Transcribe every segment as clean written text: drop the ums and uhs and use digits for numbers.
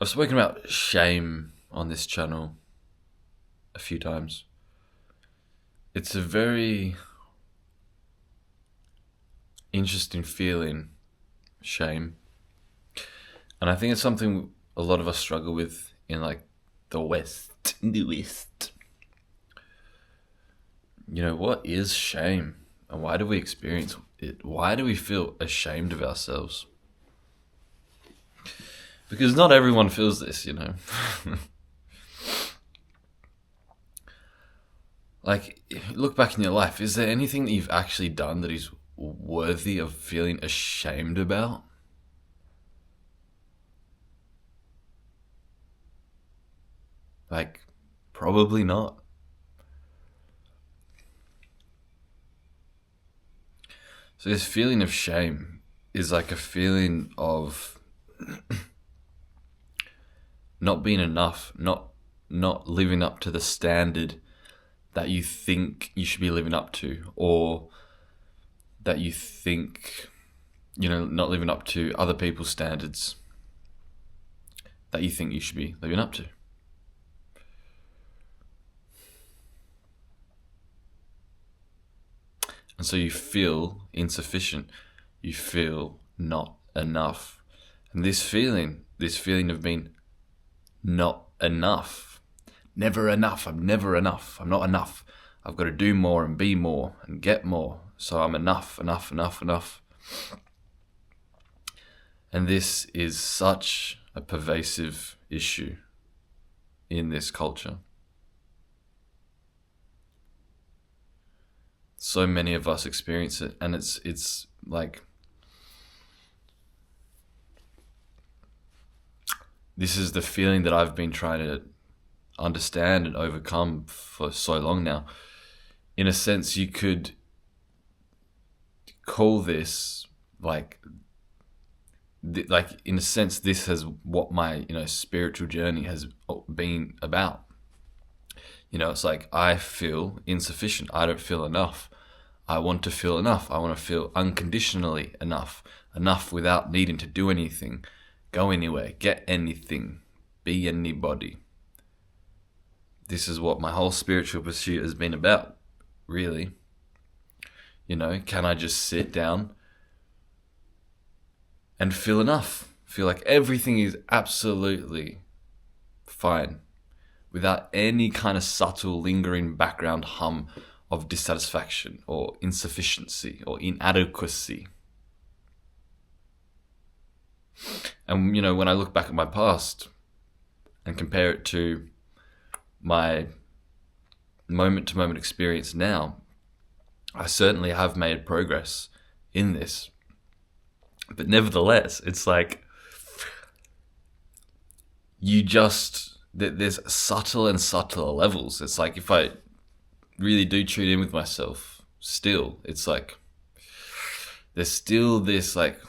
I've spoken about shame on this channel a few times. It's a very interesting feeling, shame. And I think it's something a lot of us struggle with in like the West. The West. You know, what is shame? And why do we experience it? Why do we feel ashamed of ourselves? Because not everyone feels this, you know. Like, look back in your life. Is there anything that you've actually done that is worthy of feeling ashamed about? Like, probably not. So this feeling of shame is like a feeling of not being enough, not living up to the standard that you think you should be living up to, or that you think, not living up to other people's standards that you think you should be living up to. And so you feel insufficient. You feel not enough. And this feeling of being not enough, never enough, I'm never enough, I'm not enough. I've got to do more and be more and get more. So I'm enough. And this is such a pervasive issue in this culture. So many of us experience it, and it's like, this is the feeling that I've been trying to understand and overcome for so long now. In a sense, you could call this in a sense, this has what my spiritual journey has been about. It's like, I feel insufficient. I don't feel enough. I want to feel enough. I want to feel unconditionally enough without needing to do anything, go anywhere, get anything, be anybody. This is what my whole spiritual pursuit has been about, really. Can I just sit down and feel enough? Feel like everything is absolutely fine, without any kind of subtle, lingering background hum of dissatisfaction or insufficiency or inadequacy. And, when I look back at my past and compare it to my moment-to-moment experience now, I certainly have made progress in this. But nevertheless, it's like, there's subtle and subtler levels. It's like, if I really do tune in with myself, still, it's like, there's still this like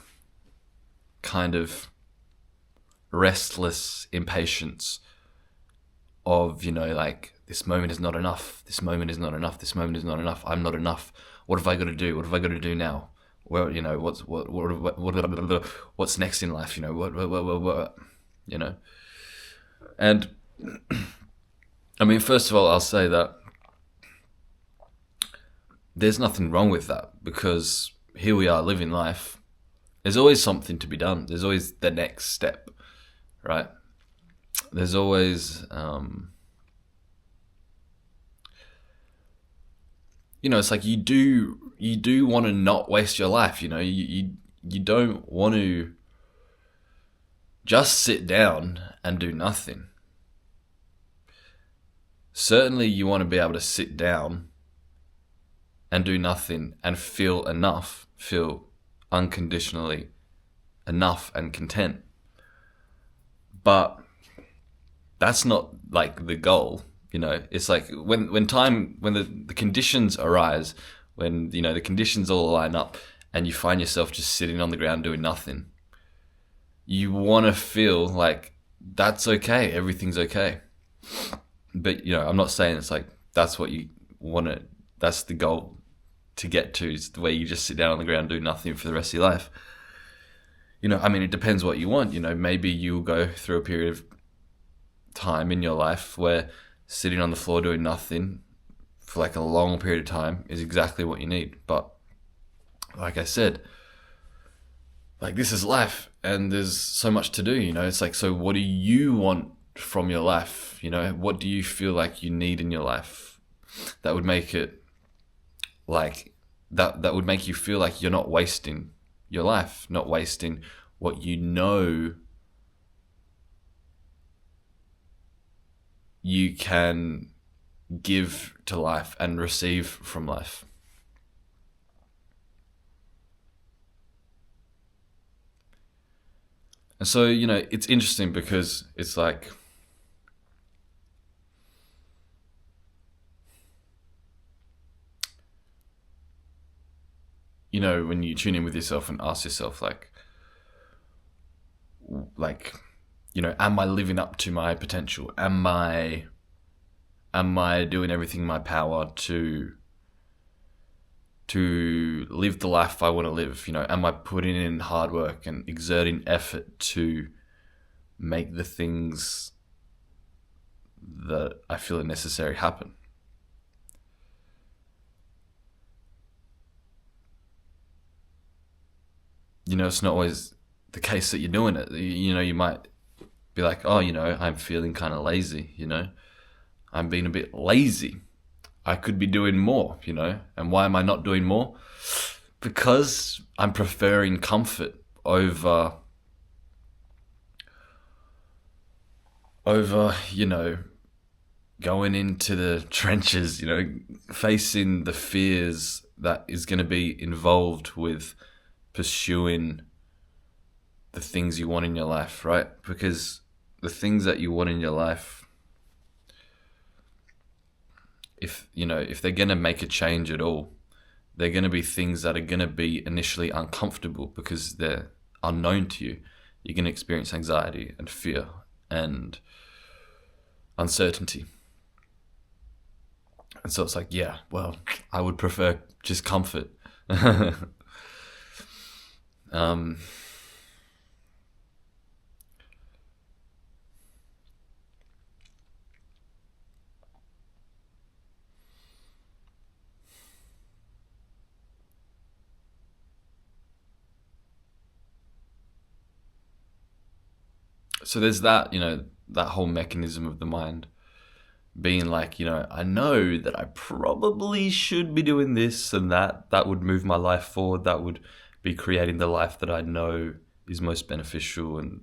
kind of restless impatience of, like, this moment is not enough. This moment is not enough. This moment is not enough. I'm not enough. What have I got to do? What have I got to do now? Well, what's next in life? What. And I mean, first of all, I'll say that there's nothing wrong with that, because here we are living life. There's always something to be done. There's always the next step, right? There's always, it's like, you do want to not waste your life. You don't want to just sit down and do nothing. Certainly you want to be able to sit down and do nothing and feel enough, feel unconditionally enough and content. But that's not like the goal. It's like, when the conditions arise, when the conditions all line up and you find yourself just sitting on the ground doing nothing, you want to feel like that's okay, everything's okay. But I'm not saying it's like that's what you want to, that's the goal to get to, is the way you just sit down on the ground and do nothing for the rest of your life. I mean, it depends what you want. Maybe you'll go through a period of time in your life where sitting on the floor doing nothing for like a long period of time is exactly what you need. But like I said, like, this is life and there's so much to do. It's like, so what do you want from your life? What do you feel like you need in your life that would make it like that would make you feel like you're not wasting your life, not wasting what you can give to life and receive from life. And so, it's interesting because it's like, when you tune in with yourself and ask yourself, like, am I living up to my potential? Am I doing everything in my power to live the life I want to live? Am I putting in hard work and exerting effort to make the things that I feel are necessary happen? It's not always the case that you're doing it. You might be like, oh, I'm feeling kind of lazy, I'm being a bit lazy. I could be doing more, and why am I not doing more? Because I'm preferring comfort over, going into the trenches, facing the fears that is going to be involved with pursuing the things you want in your life, right? Because the things that you want in your life, if they're going to make a change at all, they're going to be things that are going to be initially uncomfortable because they're unknown to you. You're going to experience anxiety and fear and uncertainty. And so it's like, yeah, well, I would prefer just comfort. So there's that, that whole mechanism of the mind being like, I know that I probably should be doing this and that. That would move my life forward. That would be creating the life that I know is most beneficial and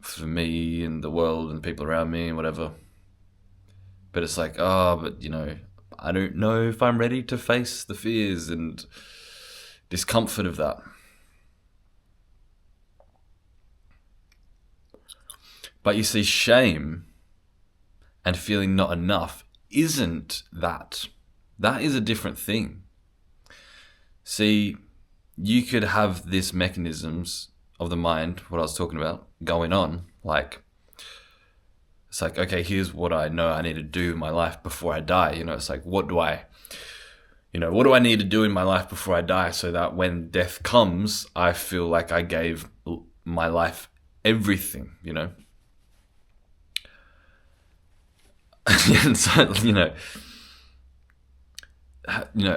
for me and the world and people around me and whatever. But it's like, but I don't know if I'm ready to face the fears and discomfort of that. But you see, shame and feeling not enough isn't that. That is a different thing. See, you could have this mechanisms of the mind, what I was talking about, going on. Like, it's like, okay, here's what I know I need to do in my life before I die. It's like, what do I need to do in my life before I die so that when death comes, I feel like I gave my life everything, And so,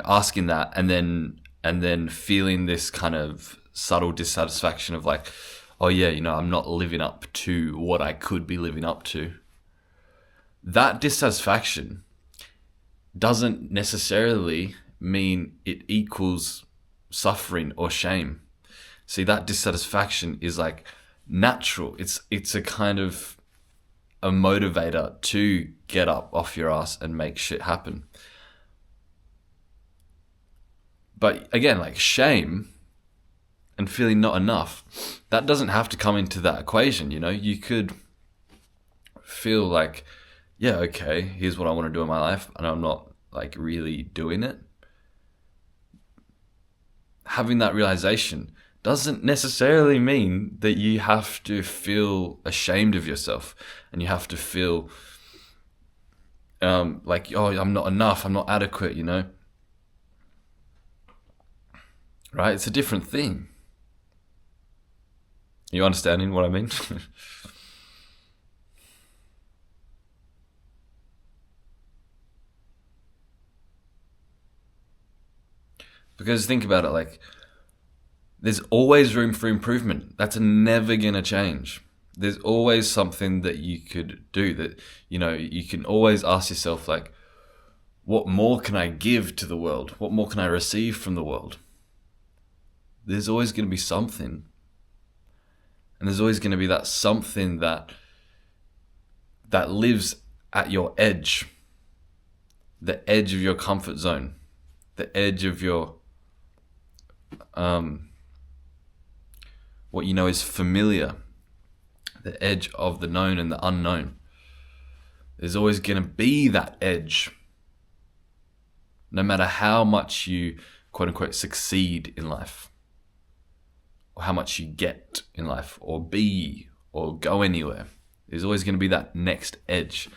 asking that and then feeling this kind of subtle dissatisfaction of like, oh yeah, I'm not living up to what I could be living up to. That dissatisfaction doesn't necessarily mean it equals suffering or shame. See, that dissatisfaction is like natural. It's a kind of a motivator to get up off your ass and make shit happen. But again, like shame and feeling not enough, that doesn't have to come into that equation. You could feel like, yeah, okay, here's what I want to do in my life and I'm not like really doing it. Having that realization doesn't necessarily mean that you have to feel ashamed of yourself and you have to feel like, oh, I'm not enough, I'm not adequate, Right? It's a different thing. You understanding what I mean? Because think about it, like, there's always room for improvement. That's never gonna change. There's always something that you could do that, you can always ask yourself, like, what more can I give to the world? What more can I receive from the world? There's always going to be something. And there's always going to be that something that lives at your edge. The edge of your comfort zone. The edge of your, what you know is familiar. The edge of the known and the unknown. There's always going to be that edge. No matter how much you, quote unquote, succeed in life, or how much you get in life, or be, or go anywhere, there's always going to be that next edge.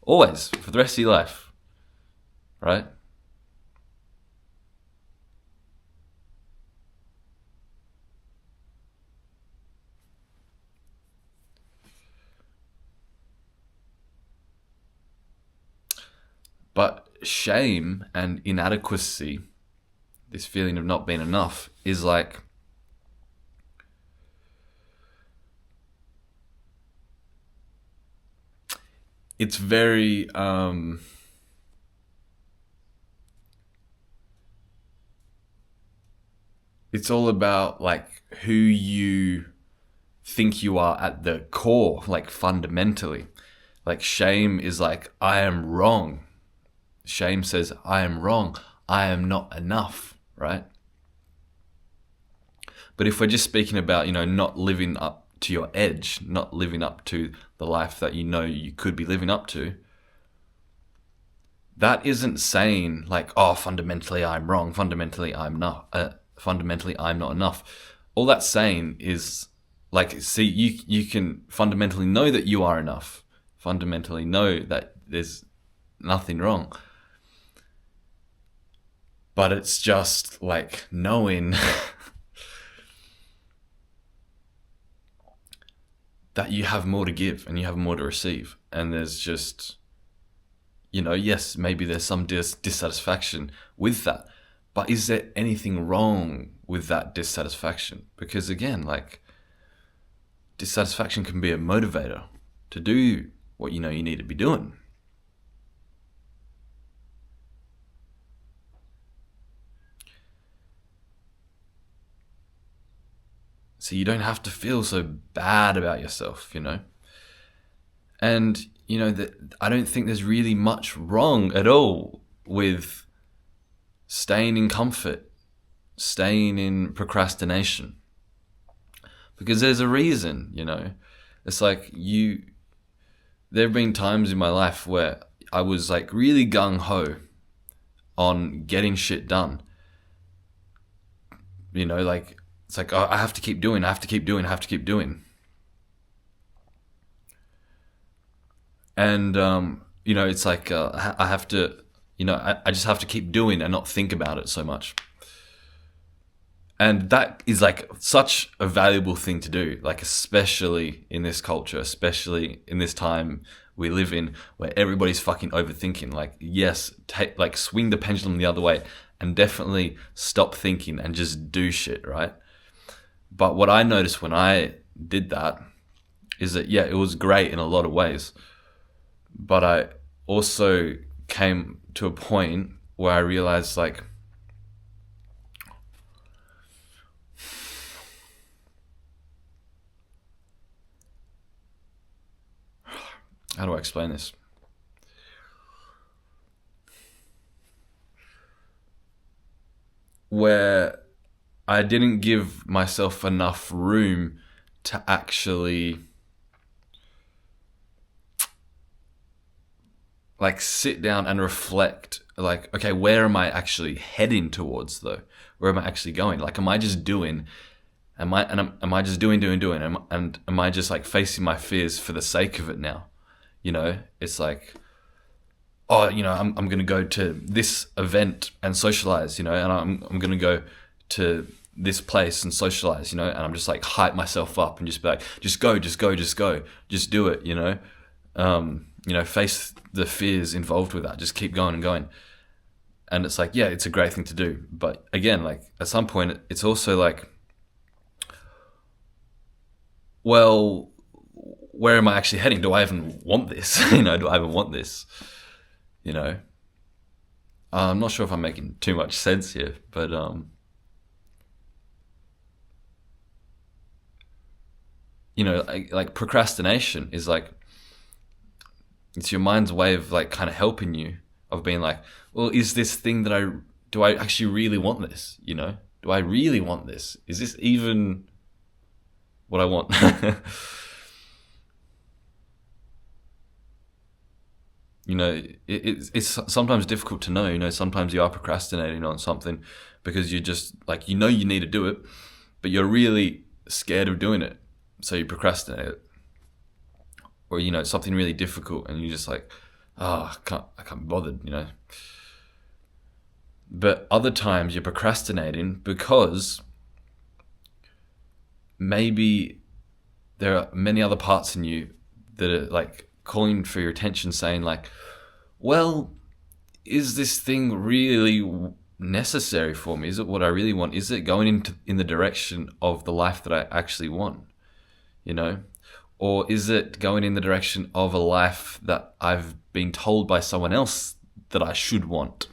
Always, for the rest of your life. Right? But shame and inadequacy, this feeling of not being enough, is like, it's very, it's all about like who you think you are at the core, like fundamentally. Like shame is like, I am wrong. Shame says, I am wrong. I am not enough, right? But if we're just speaking about, not living up to your edge, not living up to the life that you could be living up to, that isn't saying like, oh, fundamentally I'm wrong, fundamentally I'm not enough. All that's saying is like, see, you can fundamentally know that you are enough, fundamentally know that there's nothing wrong. But it's just like knowing that you have more to give and you have more to receive. And there's just, yes, maybe there's some dissatisfaction with that. But is there anything wrong with that dissatisfaction? Because again, like, dissatisfaction can be a motivator to do what you need to be doing. So you don't have to feel so bad about yourself, And, that I don't think there's really much wrong at all with staying in comfort, staying in procrastination. Because there's a reason, It's like there have been times in my life where I was like really gung-ho on getting shit done. Like, it's like, oh, I have to keep doing. And, it's like, I have to, I just have to keep doing and not think about it so much. And that is like such a valuable thing to do, like especially in this culture, especially in this time we live in where everybody's fucking overthinking. Like, yes, swing the pendulum the other way and definitely stop thinking and just do shit, right? But what I noticed when I did that is that, yeah, it was great in a lot of ways. But I also came to a point where I realized, like, how do I explain this? Where I didn't give myself enough room to actually like sit down and reflect, like, okay, where am I actually heading towards though? Where am I actually going? Like, am I just doing? Am I just doing? And am I just like facing my fears for the sake of it now? It's like, oh, I'm going to go to this event and socialize, and I'm going to go to this place and socialize, you know, and I'm just like hype myself up and just be like, just go, just go, just go, just do it, you know, face the fears involved with that, just keep going and going. And it's like, yeah, it's a great thing to do. But again, like at some point it's also like, well, where am I actually heading? Do I even want this? Do I even want this? I'm not sure if I'm making too much sense here, but like procrastination is like, it's your mind's way of like kind of helping you, of being like, well, is this thing do I actually really want this? Do I really want this? Is this even what I want? It's sometimes difficult to know. Sometimes you are procrastinating on something because you just like, you need to do it, but you're really scared of doing it, so you procrastinate it. Or something really difficult, and you're just like, I can't be bothered. But other times you're procrastinating because maybe there are many other parts in you that are like calling for your attention, saying like, well, is this thing really necessary for me? Is it what I really want? Is it going in the direction of the life that I actually want? Or is it going in the direction of a life that I've been told by someone else that I should want?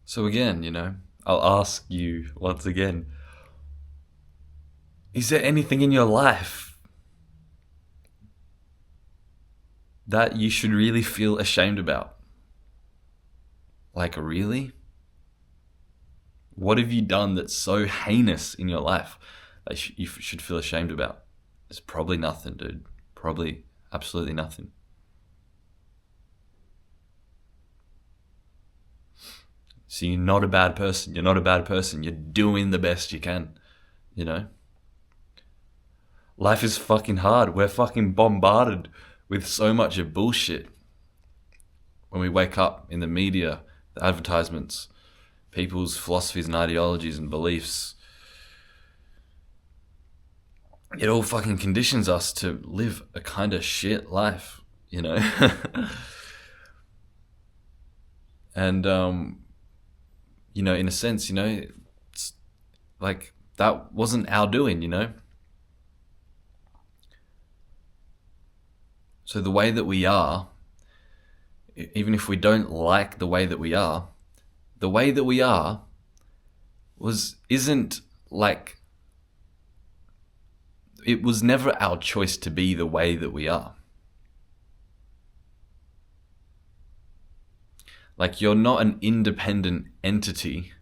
So again, I'll ask you once again, is there anything in your life that you should really feel ashamed about? Like, really? What have you done that's so heinous in your life that you should feel ashamed about? It's probably nothing, dude. Probably absolutely nothing. So you're not a bad person. You're not a bad person. You're doing the best you can, Life is fucking hard. We're fucking bombarded with so much of bullshit. When we wake up, in the media, the advertisements, people's philosophies and ideologies and beliefs, it all fucking conditions us to live a kind of shit life, And, in a sense, it's like, that wasn't our doing, So the way that we are, even if we don't like the way that we are isn't like, it was never our choice to be the way that we are. Like, you're not an independent entity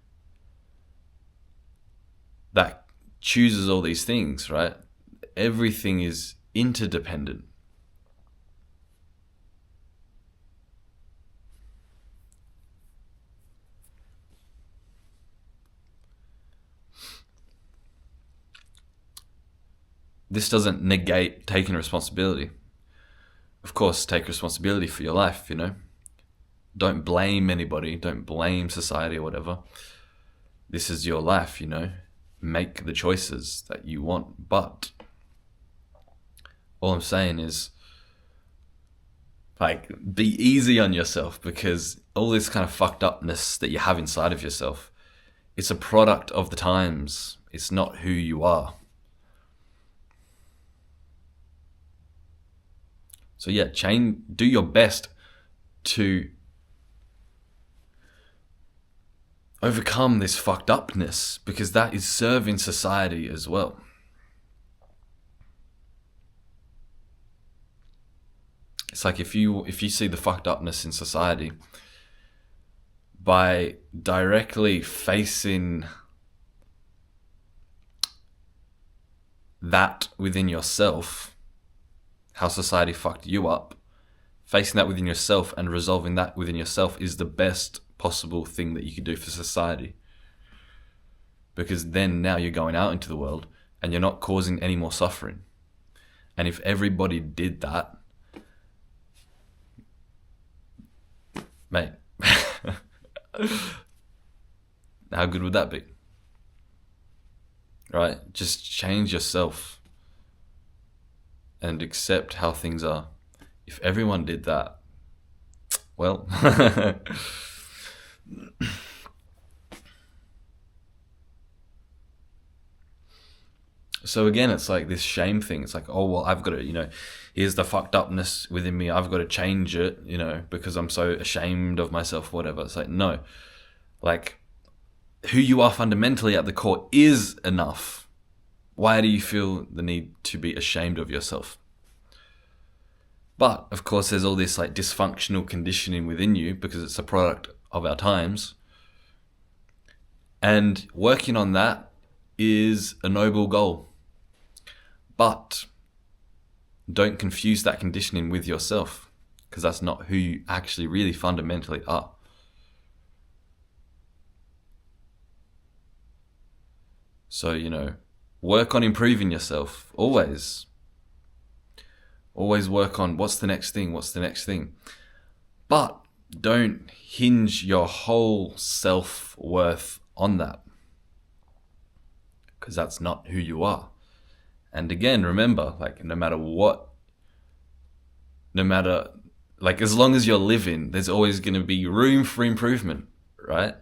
that chooses all these things, right? Everything is interdependent. This doesn't negate taking responsibility. Of course, take responsibility for your life, Don't blame anybody. Don't blame society or whatever. This is your life, Make the choices that you want. But all I'm saying is, like, be easy on yourself, because all this kind of fucked upness that you have inside of yourself, it's a product of the times. It's not who you are. So yeah, do your best to overcome this fucked upness, because that is serving society as well. It's like if you see the fucked upness in society, by directly facing that within yourself, how society fucked you up, facing that within yourself and resolving that within yourself is the best possible thing that you could do for society. Because then now you're going out into the world and you're not causing any more suffering. And if everybody did that, mate, how good would that be? Right? Just change yourself and accept how things are. If everyone did that, well, so again, it's like this shame thing. It's like, oh, well, I've got to, here's the fucked upness within me. I've got to change it, because I'm so ashamed of myself, whatever. It's like, no, like who you are fundamentally at the core is enough. Why do you feel the need to be ashamed of yourself? But of course, there's all this like dysfunctional conditioning within you because it's a product of our times. And working on that is a noble goal. But don't confuse that conditioning with yourself, because that's not who you actually really fundamentally are. So, work on improving yourself. Always work on what's the next thing. But don't hinge your whole self-worth on that, because that's not who you are. And again, remember, like, as long as you're living, there's always going to be room for improvement, right?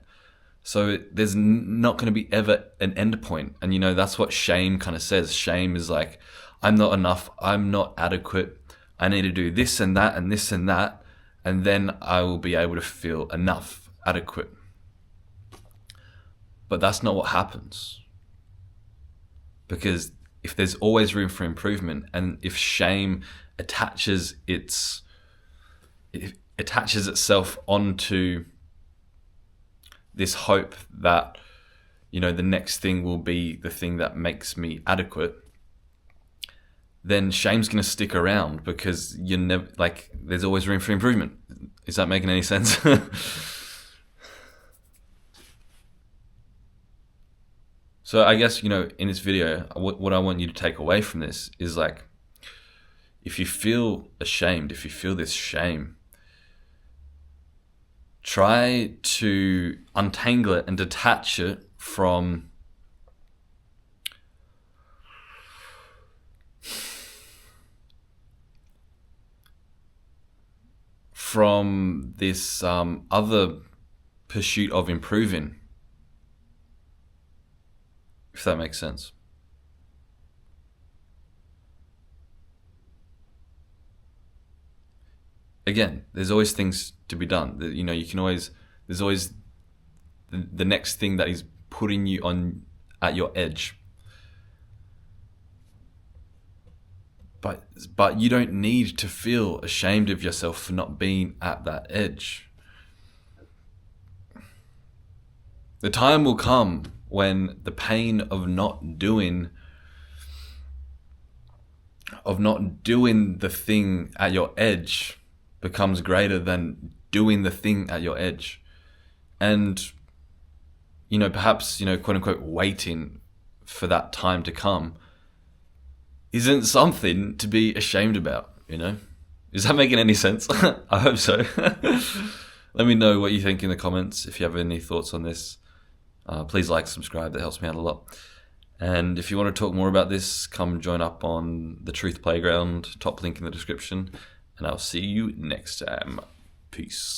So there's not going to be ever an end point. And that's what shame kind of says. Shame is like, I'm not enough, I'm not adequate, I need to do this and that and this and that, and then I will be able to feel enough, adequate. But that's not what happens. Because if there's always room for improvement, and if shame attaches itself onto this hope that, the next thing will be the thing that makes me adequate, then shame's going to stick around, because you're never, like, there's always room for improvement. Is that making any sense? So I guess, in this video, what I want you to take away from this is, like, if you feel ashamed, if you feel this shame, try to untangle it and detach it from this other pursuit of improving, if that makes sense. Again, there's always things to be done. There's always the next thing that is putting you at your edge. But you don't need to feel ashamed of yourself for not being at that edge. The time will come when the pain of not doing the thing at your edge becomes greater than doing the thing at your edge. And, perhaps, quote unquote, waiting for that time to come isn't something to be ashamed about, Is that making any sense? I hope so. Let me know what you think in the comments. If you have any thoughts on this, please like, subscribe. That helps me out a lot. And if you want to talk more about this, come join up on the Truth Playground. Top link in the description. And I'll see you next time. Peace.